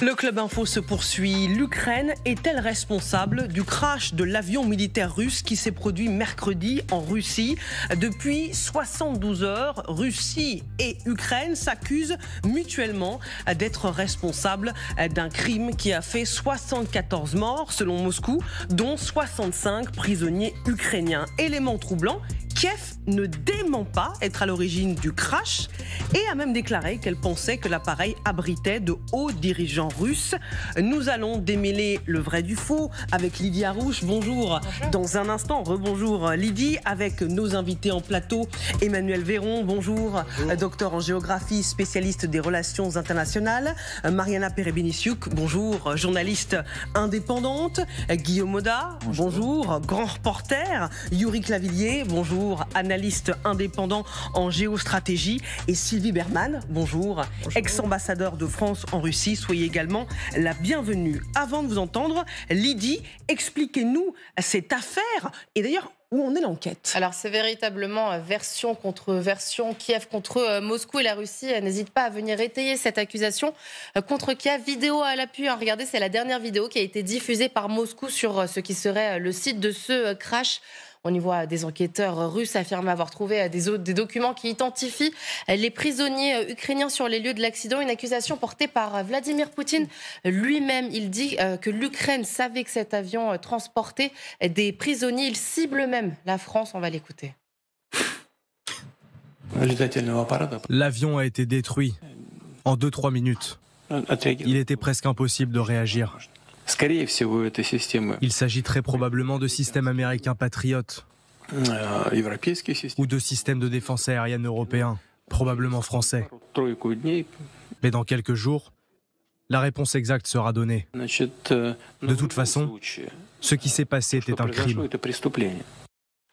Le Club Info se poursuit. L'Ukraine est-elle responsable du crash de l'avion militaire russe qui s'est produit mercredi en Russie? Depuis 72 heures, Russie et Ukraine s'accusent mutuellement d'être responsables d'un crime qui a fait 74 morts selon Moscou, dont 65 prisonniers ukrainiens. Élément troublant, Kiev ne dément pas être à l'origine du crash et a même déclaré qu'elle pensait que l'appareil abritait de hauts dirigeants russes. Nous allons démêler le vrai du faux avec Lydie Harouche. Bonjour. Dans un instant, rebonjour Lydie, avec nos invités en plateau. Emmanuel Véron, bonjour. Docteur en géographie, spécialiste des relations internationales. Mariana Perebenisiouk, bonjour. Journaliste indépendante. Guillaume Oda, bonjour. Grand reporter. Yuri Clavillier, bonjour. Analyste indépendant en géostratégie. Et Sylvie Berman, bonjour. Ex-ambassadeur de France en Russie, soyez également la bienvenue. Avant de vous entendre, Lydie, expliquez-nous cette affaire et d'ailleurs où en est l'enquête. Alors c'est véritablement version contre version, Kiev contre Moscou, et la Russie n'hésite pas à venir étayer cette accusation contre Kiev. Vidéo à l'appui, regardez, c'est la dernière vidéo qui a été diffusée par Moscou sur ce qui serait le site de ce crash. On y voit des enquêteurs russes affirmer avoir trouvé des documents qui identifient les prisonniers ukrainiens sur les lieux de l'accident. Une accusation portée par Vladimir Poutine lui-même. Il dit que l'Ukraine savait que cet avion transportait des prisonniers. Il cible même la France. On va l'écouter. L'avion a été détruit en 2-3 minutes. Il était presque impossible de réagir. Il s'agit très probablement de systèmes américains patriotes ou de systèmes de défense aérienne européens, probablement français. Mais dans quelques jours, la réponse exacte sera donnée. De toute façon, ce qui s'est passé était un crime.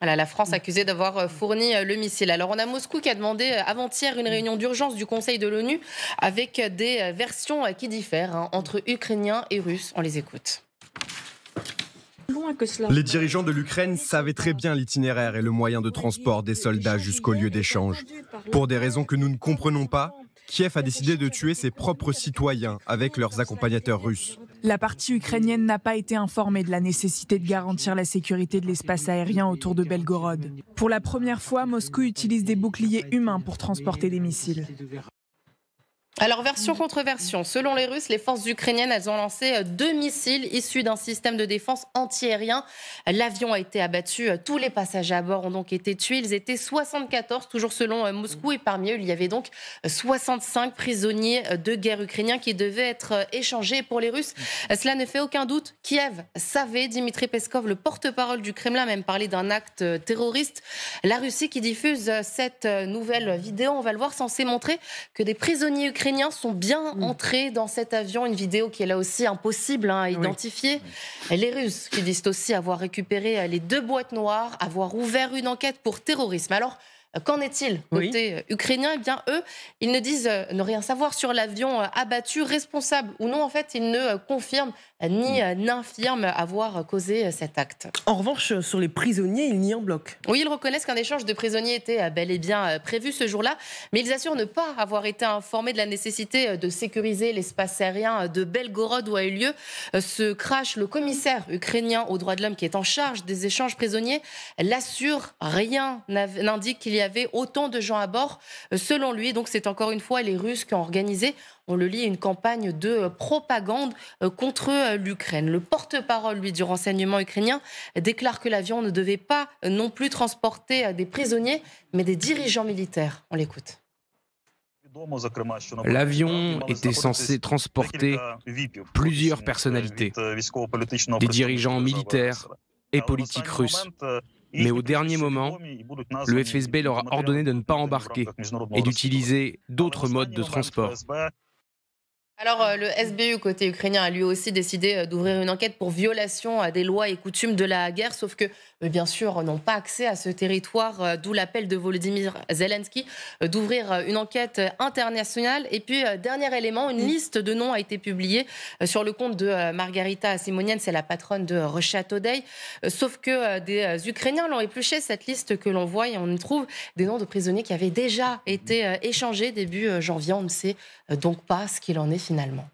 Voilà, la France accusée d'avoir fourni le missile. Alors on a Moscou qui a demandé avant-hier une réunion d'urgence du Conseil de l'ONU avec des versions qui diffèrent entre Ukrainiens et Russes. On les écoute. Les dirigeants de l'Ukraine savaient très bien l'itinéraire et le moyen de transport des soldats jusqu'au lieu d'échange. Pour des raisons que nous ne comprenons pas, Kiev a décidé de tuer ses propres citoyens avec leurs accompagnateurs russes. La partie ukrainienne n'a pas été informée de la nécessité de garantir la sécurité de l'espace aérien autour de Belgorod. Pour la première fois, Moscou utilise des boucliers humains pour transporter des missiles. Alors, version contre version. Selon les Russes, les forces ukrainiennes, elles ont lancé 2 missiles issus d'un système de défense antiaérien. L'avion a été abattu. Tous les passagers à bord ont donc été tués. Ils étaient 74, toujours selon Moscou. Et parmi eux, il y avait donc 65 prisonniers de guerre ukrainiens qui devaient être échangés. Pour les Russes, cela ne fait aucun doute. Kiev savait, Dimitri Peskov, le porte-parole du Kremlin, a même parlé d'un acte terroriste. La Russie qui diffuse cette nouvelle vidéo, on va le voir, censée montrer que des prisonniers ukrainiens sont bien entrés dans cet avion. Une vidéo qui est là aussi impossible à identifier. Les Russes qui disent aussi avoir récupéré les 2 boîtes noires, avoir ouvert une enquête pour terrorisme. Alors, qu'en est-il côté ukrainien? Eh bien, eux, ils ne disent ne rien savoir sur l'avion abattu, responsable ou non. En fait, ils ne confirment ni n'infirment avoir causé cet acte. En revanche, sur les prisonniers, ils nient en bloc. Oui, ils reconnaissent qu'un échange de prisonniers était bel et bien prévu ce jour-là, mais ils assurent ne pas avoir été informés de la nécessité de sécuriser l'espace aérien de Belgorod où a eu lieu ce crash. Le commissaire ukrainien aux droits de l'homme qui est en charge des échanges prisonniers l'assure, rien n'indique qu'il y avait autant de gens à bord. Selon lui, donc c'est encore une fois les Russes qui ont organisé, on le lit, une campagne de propagande contre l'Ukraine. Le porte-parole, lui, du renseignement ukrainien déclare que l'avion ne devait pas non plus transporter des prisonniers, mais des dirigeants militaires. On l'écoute. L'avion était censé transporter plusieurs personnalités, des dirigeants militaires et politiques russes. Mais au dernier moment, le FSB leur a ordonné de ne pas embarquer et d'utiliser d'autres modes de transport. Alors, le SBU, côté ukrainien, a lui aussi décidé d'ouvrir une enquête pour violation des lois et coutumes de la guerre, sauf que, bien sûr, n'ont pas accès à ce territoire, d'où l'appel de Volodymyr Zelensky d'ouvrir une enquête internationale. Et puis, dernier élément, une liste de noms a été publiée sur le compte de Margarita Simonian, c'est la patronne de Russia Today, sauf que des Ukrainiens l'ont épluché, cette liste que l'on voit, et on y trouve des noms de prisonniers qui avaient déjà été échangés début janvier. On ne sait donc pas ce qu'il en est finalement.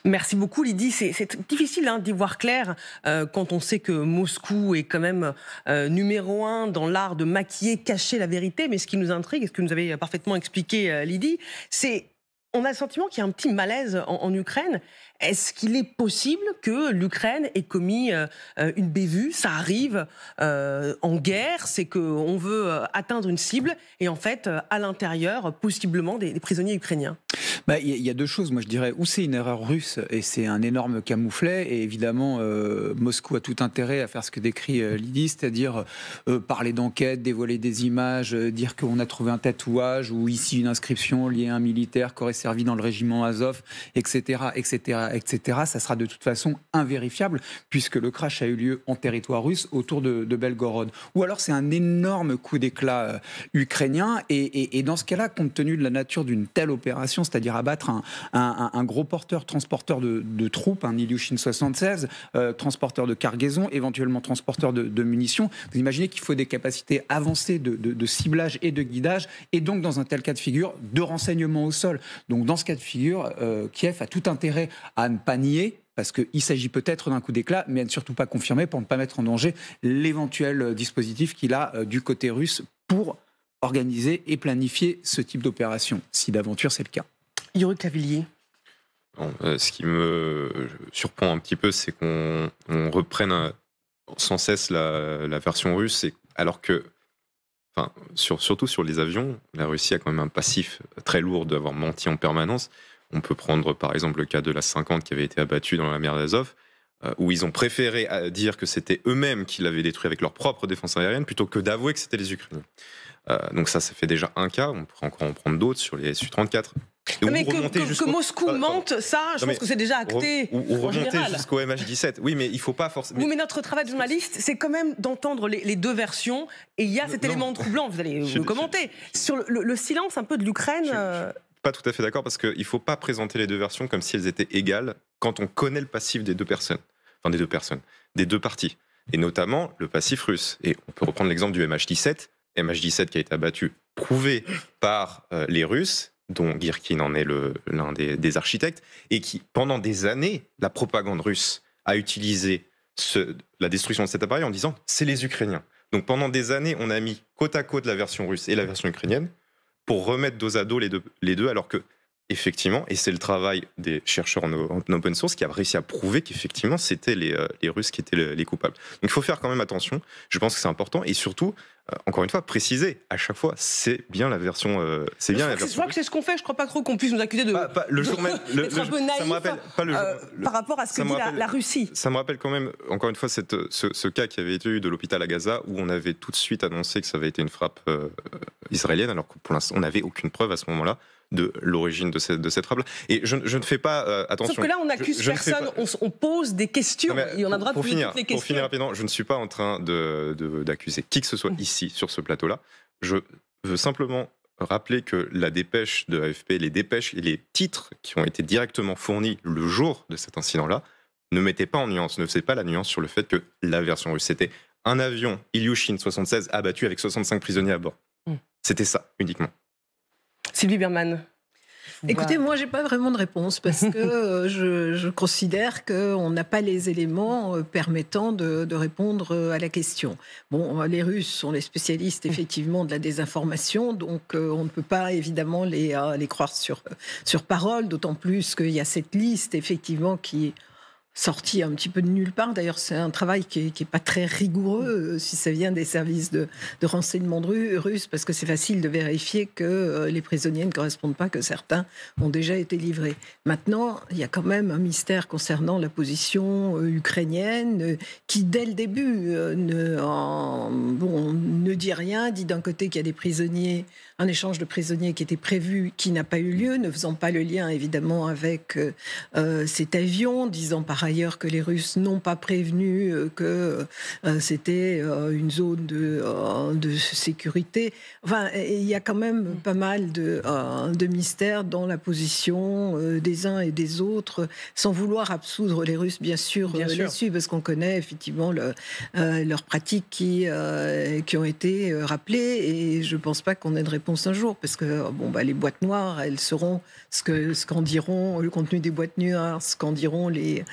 Merci beaucoup Lydie. C'est difficile d'y voir clair quand on sait que Moscou est quand même numéro 1 dans l'art de maquiller, cacher la vérité. Mais ce qui nous intrigue, et ce que nous avez parfaitement expliqué Lydie, c'est on a le sentiment qu'il y a un petit malaise en Ukraine. Est-ce qu'il est possible que l'Ukraine ait commis une bévue? Ça arrive en guerre, c'est qu'on veut atteindre une cible et en fait, à l'intérieur, possiblement des prisonniers ukrainiens. Il y a deux choses, moi je dirais, ou c'est une erreur russe et c'est un énorme camouflet, et évidemment Moscou a tout intérêt à faire ce que décrit Lydie, c'est-à-dire parler d'enquête, dévoiler des images, dire qu'on a trouvé un tatouage ou ici une inscription liée à un militaire qui aurait servi dans le régiment Azov, etc., etc., etc. Ça sera de toute façon invérifiable puisque le crash a eu lieu en territoire russe autour de Belgorod. Ou alors c'est un énorme coup d'éclat ukrainien et dans ce cas-là, compte tenu de la nature d'une telle opération, c'est-à-dire abattre un gros transporteur de troupes, un Ilyushin 76, transporteur de cargaison, éventuellement transporteur de munitions. Vous imaginez qu'il faut des capacités avancées de ciblage et de guidage, et donc dans un tel cas de figure, de renseignement au sol. Donc dans ce cas de figure, Kiev a tout intérêt à ne pas nier, parce qu'il s'agit peut-être d'un coup d'éclat, mais à ne surtout pas confirmer pour ne pas mettre en danger l'éventuel dispositif qu'il a du côté russe pour organiser et planifier ce type d'opération, si d'aventure c'est le cas. Yuri Clavillier. Ce qui me surprend un petit peu, c'est qu'on reprenne sans cesse la version russe, alors que, surtout sur les avions, la Russie a quand même un passif très lourd d'avoir menti en permanence. On peut prendre par exemple le cas de la 50 qui avait été abattue dans la mer d'Azov, où ils ont préféré dire que c'était eux-mêmes qui l'avaient détruit avec leur propre défense aérienne plutôt que d'avouer que c'était les Ukrainiens. Donc ça fait déjà un cas, on pourrait encore en prendre d'autres sur les Su-34. Mais que Moscou mente, ça, je pense que c'est déjà acté. Ou remonter jusqu'au MH17. Oui, mais il ne faut pas forcément. Oui, mais notre travail de journaliste, c'est quand même d'entendre les deux versions. Et il y a cet élément troublant, vous allez le commenter, sur le silence un peu de l'Ukraine. Pas tout à fait d'accord, parce qu'il ne faut pas présenter les deux versions comme si elles étaient égales quand on connaît le passif des deux parties. Et notamment le passif russe. Et on peut reprendre l'exemple du MH17. MH17 qui a été abattu, prouvé par les Russes, dont Girkin en est l'un des architectes, et qui, pendant des années, la propagande russe a utilisé la destruction de cet appareil en disant « c'est les Ukrainiens ». Donc pendant des années, on a mis côte à côte la version russe et la version ukrainienne pour remettre dos à dos les deux, alors que, effectivement, et c'est le travail des chercheurs en open source qui a réussi à prouver qu'effectivement, c'était les Russes qui étaient les coupables. Donc il faut faire quand même attention, je pense que c'est important, et surtout, encore une fois, préciser à chaque fois, c'est bien la version. Je crois que c'est ce qu'on fait. Je ne crois pas trop qu'on puisse nous accuser d'être un peu naïf par rapport à ce que dit la Russie. Ça me rappelle quand même, encore une fois, ce cas qui avait été eu de l'hôpital à Gaza, où on avait tout de suite annoncé que ça avait été une frappe israélienne, alors que pour l'instant, on n'avait aucune preuve à ce moment-là de l'origine de cette frappe-là. Et je ne fais pas attention. Sauf que là, on n'accuse personne, on pose des questions, et on a le droit de poser toutes les questions. Pour finir rapidement, je ne suis pas en train d'accuser qui que ce soit ici, sur ce plateau-là. Je veux simplement rappeler que la dépêche de l'AFP, les dépêches et les titres qui ont été directement fournis le jour de cet incident-là, ne mettaient pas en nuance, ne faisaient pas la nuance sur le fait que la version russe, c'était un avion Ilyushin 76 abattu avec 65 prisonniers à bord. C'était ça, uniquement. Sylvie Berman. Écoutez, moi, j'ai pas vraiment de réponse parce que je considère qu'on n'a pas les éléments permettant de répondre à la question. Bon, les Russes sont les spécialistes, effectivement, de la désinformation, donc on ne peut pas, évidemment, les croire sur parole, d'autant plus qu'il y a cette liste, effectivement, qui est sorti un petit peu de nulle part. D'ailleurs, c'est un travail qui est pas très rigoureux si ça vient des services de renseignement russes, parce que c'est facile de vérifier que les prisonniers ne correspondent pas, que certains ont déjà été livrés. Maintenant, il y a quand même un mystère concernant la position ukrainienne qui, dès le début, ne dit rien, dit d'un côté qu'il y a des prisonniers, un échange de prisonniers qui était prévu, qui n'a pas eu lieu, ne faisant pas le lien, évidemment, avec cet avion, disant par par ailleurs que les Russes n'ont pas prévenu que c'était une zone de sécurité. Enfin, il y a quand même pas mal de mystères dans la position des uns et des autres, sans vouloir absoudre les Russes, bien sûr. Là-dessus, parce qu'on connaît effectivement leurs pratiques qui ont été rappelées, et je ne pense pas qu'on ait de réponse un jour, parce que les boîtes noires, elles seront ce qu'en diront le contenu des boîtes noires, ce qu'en diront les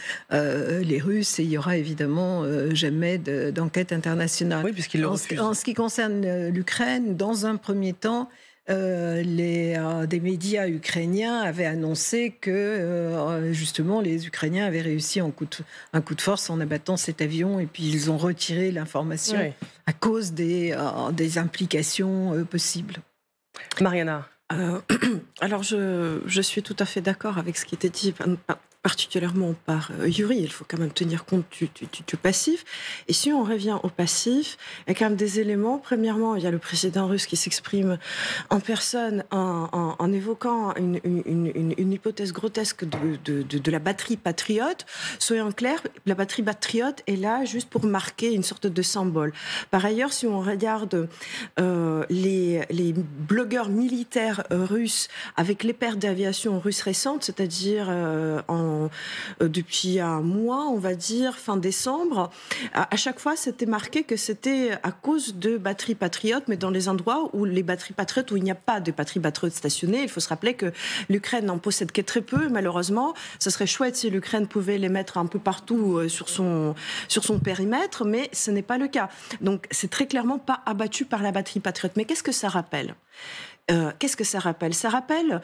Russes, et il y aura évidemment jamais d'enquête internationale. Oui, puisqu'ils le refusent. En ce qui concerne l'Ukraine, dans un premier temps, des médias ukrainiens avaient annoncé que justement les Ukrainiens avaient réussi un coup de force en abattant cet avion, et puis ils ont retiré l'information à cause des implications possibles. Mariana. Alors je suis tout à fait d'accord avec ce qui était dit, particulièrement par Yuri. Il faut quand même tenir compte du passif. Et si on revient au passif, il y a quand même des éléments. Premièrement, il y a le président russe qui s'exprime en personne en évoquant une hypothèse grotesque de la batterie patriote. Soyons clairs, la batterie patriote est là juste pour marquer une sorte de symbole. Par ailleurs, si on regarde les blogueurs militaires russes avec les pertes d'aviation russes récentes, c'est-à-dire depuis un mois, on va dire, fin décembre, à chaque fois, c'était marqué que c'était à cause de batteries patriotes, mais dans les endroits où les batteries patriotes, où il n'y a pas de batteries patriotes stationnées. Il faut se rappeler que l'Ukraine n'en possède que très peu, malheureusement. Ce serait chouette si l'Ukraine pouvait les mettre un peu partout sur son périmètre, mais ce n'est pas le cas. Donc, c'est très clairement pas abattu par la batterie patriote. Mais qu'est-ce que ça rappelle ? Ça rappelle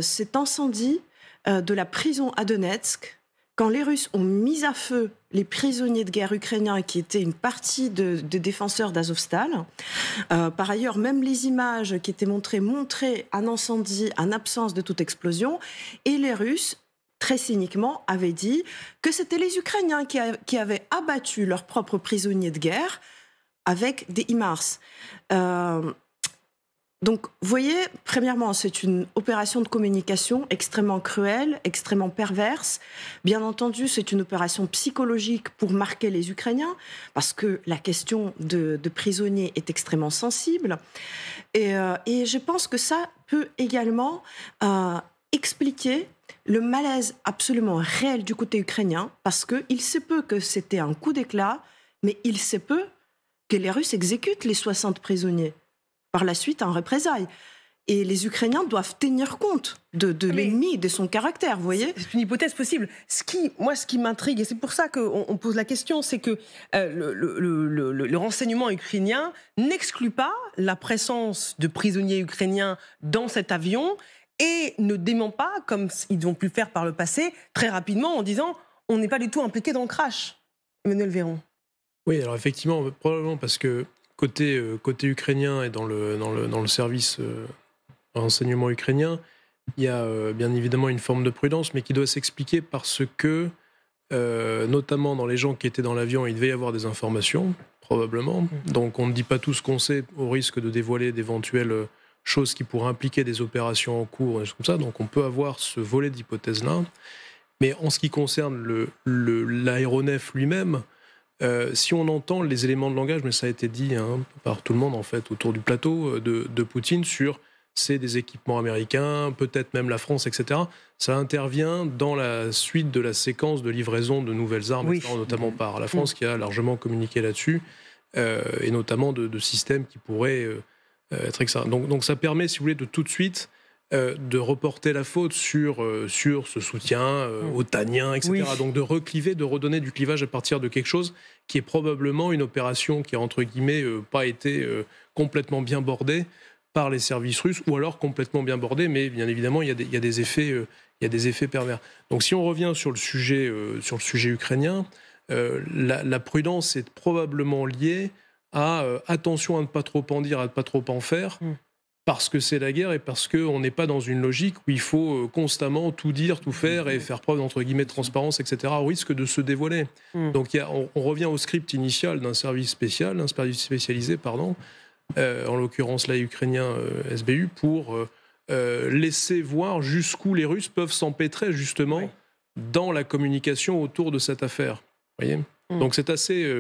cet incendie de la prison à Donetsk, quand les Russes ont mis à feu les prisonniers de guerre ukrainiens qui étaient une partie des défenseurs d'Azovstal. Par ailleurs, même les images qui étaient montraient un incendie en absence de toute explosion, et les Russes, très cyniquement, avaient dit que c'était les Ukrainiens qui avaient abattu leurs propres prisonniers de guerre avec des HIMARS. Donc, vous voyez, premièrement, c'est une opération de communication extrêmement cruelle, extrêmement perverse. Bien entendu, c'est une opération psychologique pour marquer les Ukrainiens, parce que la question de prisonniers est extrêmement sensible. Et je pense que ça peut également expliquer le malaise absolument réel du côté ukrainien, parce qu'il se peut que c'était un coup d'éclat, mais il se peut que les Russes exécutent les 60 prisonniers par la suite en représailles. Et les Ukrainiens doivent tenir compte de l'ennemi, de son caractère, vous voyez ? C'est une hypothèse possible. Ce qui m'intrigue, et c'est pour ça qu'on pose la question, c'est que le renseignement ukrainien n'exclut pas la présence de prisonniers ukrainiens dans cet avion et ne dément pas, comme ils ont pu le faire par le passé, très rapidement en disant « on n'est pas du tout impliqué dans le crash ». Emmanuel Véron. Oui, alors effectivement, probablement parce que côté ukrainien et dans le service renseignement ukrainien, il y a bien évidemment une forme de prudence, mais qui doit s'expliquer parce que, notamment dans les gens qui étaient dans l'avion, il devait y avoir des informations, probablement. Donc on ne dit pas tout ce qu'on sait au risque de dévoiler d'éventuelles choses qui pourraient impliquer des opérations en cours, des choses comme ça. Donc on peut avoir ce volet d'hypothèse-là. Mais en ce qui concerne l'aéronef lui-même, si on entend les éléments de langage, mais ça a été dit par tout le monde en fait autour du plateau de Poutine sur c'est des équipements américains, peut-être même la France, etc. Ça intervient dans la suite de la séquence de livraison de nouvelles armes, oui, notamment par la France qui a largement communiqué là-dessus, et notamment de systèmes qui pourraient être extra. Donc ça permet, si vous voulez, de tout de suite de reporter la faute sur ce soutien otanien, etc. Oui. Donc de recliver, de redonner du clivage à partir de quelque chose qui est probablement une opération qui a, entre guillemets, pas été complètement bien bordée par les services russes, ou alors complètement bien bordée, mais bien évidemment, il y a des effets pervers. Donc si on revient sur le sujet ukrainien, la prudence est probablement liée à attention à ne pas trop en dire, à ne pas trop en faire, parce que c'est la guerre et parce qu'on n'est pas dans une logique où il faut constamment tout dire, tout faire et faire preuve d'entre guillemets de transparence, etc., au risque de se dévoiler. Donc on revient au script initial d'un service spécialisé, en l'occurrence là ukrainien SBU, pour laisser voir jusqu'où les Russes peuvent s'empêtrer justement dans la communication autour de cette affaire. Vous voyez ? Donc c'est assez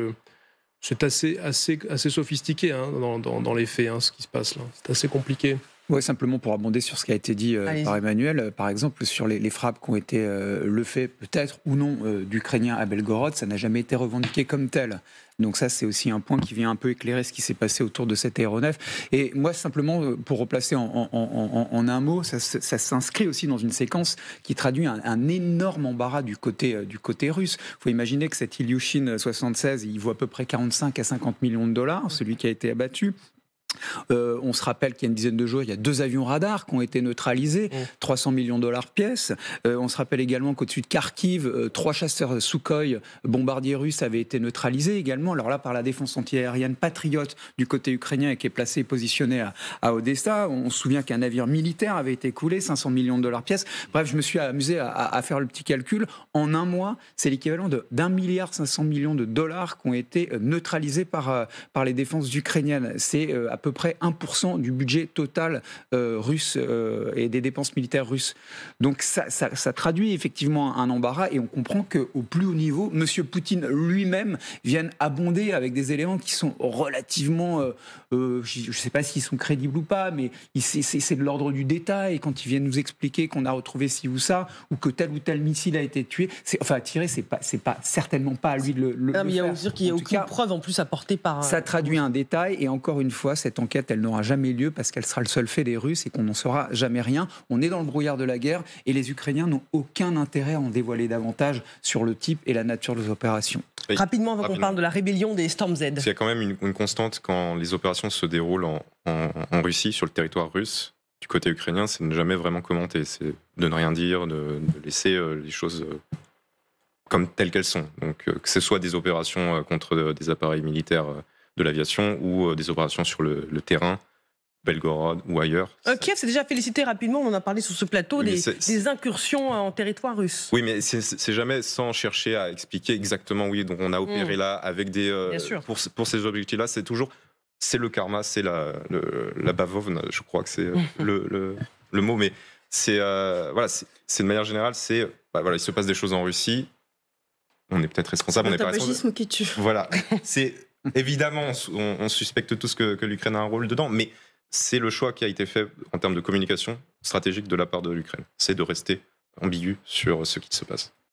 sophistiqué hein, dans les faits, hein, ce qui se passe là. C'est assez compliqué. Oui, simplement pour abonder sur ce qui a été dit par Emmanuel, par exemple, sur les frappes qui ont été le fait, peut-être ou non, d'Ukrainiens à Belgorod, ça n'a jamais été revendiqué comme tel. Donc ça, c'est aussi un point qui vient un peu éclairer ce qui s'est passé autour de cet aéronef. Et moi, simplement, pour replacer en un mot, ça s'inscrit aussi dans une séquence qui traduit un énorme embarras du côté russe. Il faut imaginer que cet Ilyushin 76, il vaut à peu près 45 à 50 millions de dollars, celui qui a été abattu. On se rappelle qu'il y a une dizaine de jours, il y a 2 avions radars qui ont été neutralisés, 300 millions de dollars pièce. On se rappelle également qu'au-dessus de Kharkiv, 3 chasseurs Sukhoi bombardiers russes avaient été neutralisés également. Alors là, par la défense antiaérienne patriote du côté ukrainien et qui est placée et positionnée à Odessa. On se souvient qu'un navire militaire avait été coulé, 500 millions de dollars pièce. Bref, je me suis amusé à faire le petit calcul. En un mois, c'est l'équivalent d'1,5 milliard de dollars qui ont été neutralisés par les défenses ukrainiennes. C'est à peu près 1% du budget total russe et des dépenses militaires russes. Donc ça traduit effectivement un embarras et on comprend qu'au plus haut niveau, M. Poutine lui-même vienne abonder avec des éléments qui sont relativement, je ne sais pas s'ils sont crédibles ou pas, mais c'est de l'ordre du détail. Quand ils viennent nous expliquer qu'on a retrouvé ci ou ça, ou que tel ou tel missile a été tiré, c'est pas certainement pas à lui de le non, mais il y a faire. dire qu'il n'y a aucune preuve en plus apportée par... Ça traduit un détail et encore une fois, cette enquête, elle n'aura jamais lieu parce qu'elle sera le seul fait des Russes et qu'on n'en saura jamais rien. On est dans le brouillard de la guerre et les Ukrainiens n'ont aucun intérêt à en dévoiler davantage sur le type et la nature des opérations. Oui. Rapidement, avant qu'on parle de la rébellion des Storm Z. Il y a quand même une constante quand les opérations se déroulent en Russie, sur le territoire russe. Du côté ukrainien, c'est de ne jamais vraiment commenter, c'est de ne rien dire, de laisser les choses comme telles qu'elles sont. Donc que ce soit des opérations contre des appareils militaires de l'aviation ou des opérations sur le terrain, Belgorod ou ailleurs. Kiev s'est déjà félicité rapidement, on en a parlé sur ce plateau, des incursions en territoire russe. Oui, mais c'est jamais sans chercher à expliquer exactement, oui, donc on a opéré là avec des... pour ces objectifs-là, c'est toujours... C'est le karma, c'est la bavovne, je crois que c'est le mot, mais c'est de manière générale, il se passe des choses en Russie, on est peut-être responsable, on n'est pas responsable. Qui tue. Voilà, c'est... Évidemment, on suspecte tous que l'Ukraine a un rôle dedans, mais c'est le choix qui a été fait en termes de communication stratégique de la part de l'Ukraine. C'est de rester ambigu sur ce qui se passe.